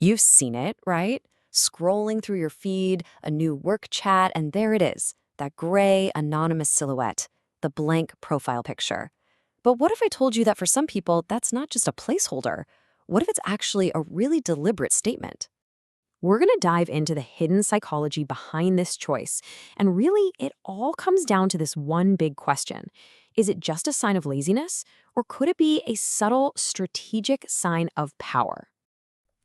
You've seen it, right? Scrolling through your feed, a new work chat, and there it is, that gray, anonymous silhouette, the blank profile picture. But what if I told you that for some people, that's not just a placeholder? What if it's actually a really deliberate statement? We're going to dive into the hidden psychology behind this choice. And really, it all comes down to this one big question. Is it just a sign of laziness, or could it be a subtle, strategic sign of power?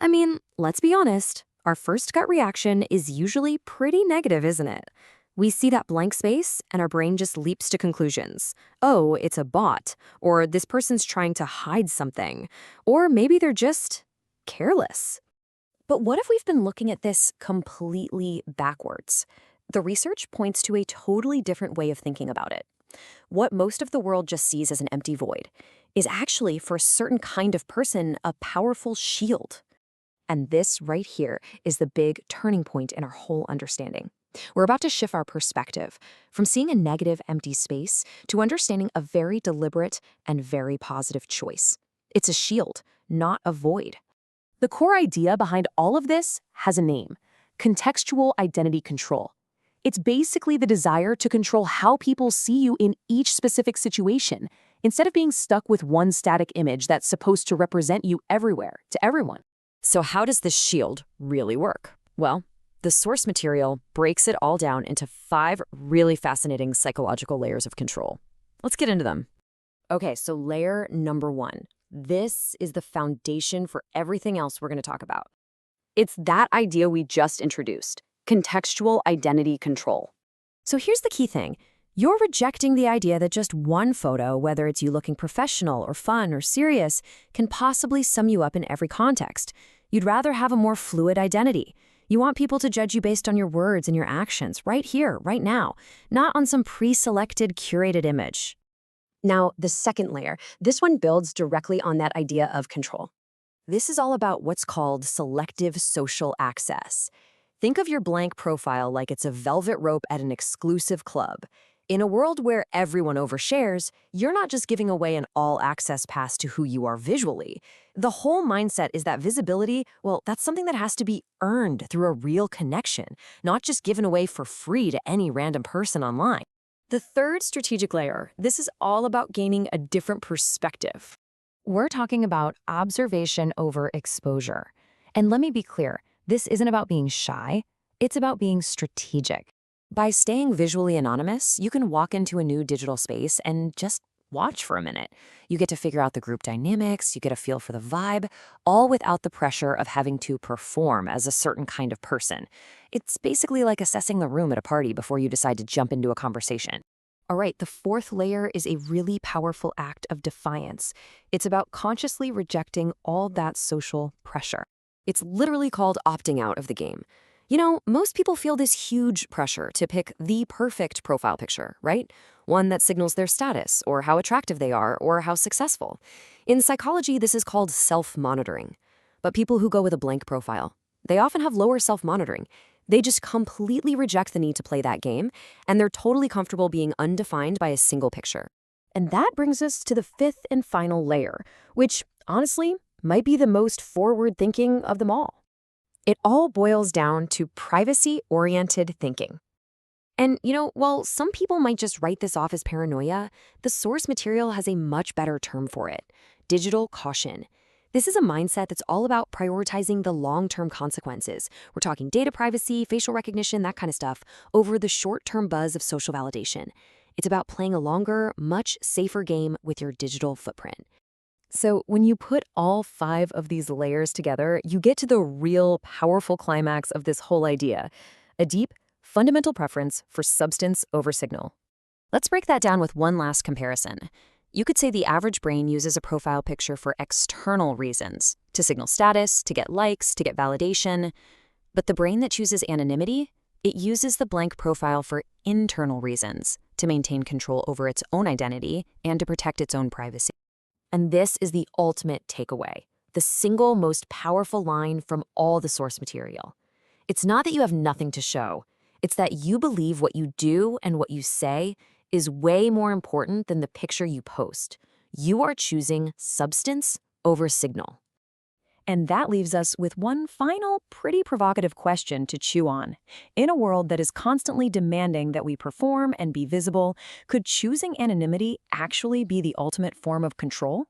I mean, let's be honest, our first gut reaction is usually pretty negative, isn't it? We see that blank space and our brain just leaps to conclusions. Oh, it's a bot, or this person's trying to hide something, or maybe they're just careless. But what if we've been looking at this completely backwards? The research points to a totally different way of thinking about it. What most of the world just sees as an empty void is actually, for a certain kind of person, a powerful shield. And this right here is the big turning point in our whole understanding. We're about to shift our perspective from seeing a negative, empty space to understanding a very deliberate and very positive choice. It's a shield, not a void. The core idea behind all of this has a name: contextual identity control. It's basically the desire to control how people see you in each specific situation, instead of being stuck with one static image that's supposed to represent you everywhere, to everyone. So how does this shield really work? Well, the source material breaks it all down into 5 really fascinating psychological layers of control. Let's get into them. Okay, so layer number 1. This is the foundation for everything else we're going to talk about. It's that idea we just introduced: contextual identity control. So here's the key thing. You're rejecting the idea that just one photo, whether it's you looking professional or fun or serious, can possibly sum you up in every context. You'd rather have a more fluid identity. You want people to judge you based on your words and your actions, right here, right now, not on some pre-selected, curated image. Now, the second layer, this one builds directly on that idea of control. This is all about what's called selective social access. Think of your blank profile like it's a velvet rope at an exclusive club. In a world where everyone overshares, you're not just giving away an all-access pass to who you are visually. The whole mindset is that visibility, well, that's something that has to be earned through a real connection, not just given away for free to any random person online. The third strategic layer, this is all about gaining a different perspective. We're talking about observation over exposure. And let me be clear, this isn't about being shy, it's about being strategic. By staying visually anonymous, you can walk into a new digital space and just watch for a minute. You get to figure out the group dynamics, you get a feel for the vibe, all without the pressure of having to perform as a certain kind of person. It's basically like assessing the room at a party before you decide to jump into a conversation. All right, the fourth layer is a really powerful act of defiance. It's about consciously rejecting all that social pressure. It's literally called opting out of the game. You know, most people feel this huge pressure to pick the perfect profile picture, right? One that signals their status, or how attractive they are, or how successful. In psychology, this is called self-monitoring. But people who go with a blank profile, they often have lower self-monitoring. They just completely reject the need to play that game, and they're totally comfortable being undefined by a single picture. And that brings us to the fifth and final layer, which, honestly, might be the most forward-thinking of them all. It all boils down to privacy-oriented thinking. And, while some people might just write this off as paranoia, the source material has a much better term for it: digital caution. This is a mindset that's all about prioritizing the long-term consequences. We're talking data privacy, facial recognition, that kind of stuff, over the short-term buzz of social validation. It's about playing a longer, much safer game with your digital footprint. So when you put all 5 of these layers together, you get to the real powerful climax of this whole idea: a deep, fundamental preference for substance over signal. Let's break that down with one last comparison. You could say the average brain uses a profile picture for external reasons, to signal status, to get likes, to get validation. But the brain that chooses anonymity, it uses the blank profile for internal reasons, to maintain control over its own identity and to protect its own privacy. And this is the ultimate takeaway, the single most powerful line from all the source material. It's not that you have nothing to show. It's that you believe what you do and what you say is way more important than the picture you post. You are choosing substance over signal. And that leaves us with one final, pretty provocative question to chew on. In a world that is constantly demanding that we perform and be visible, could choosing anonymity actually be the ultimate form of control?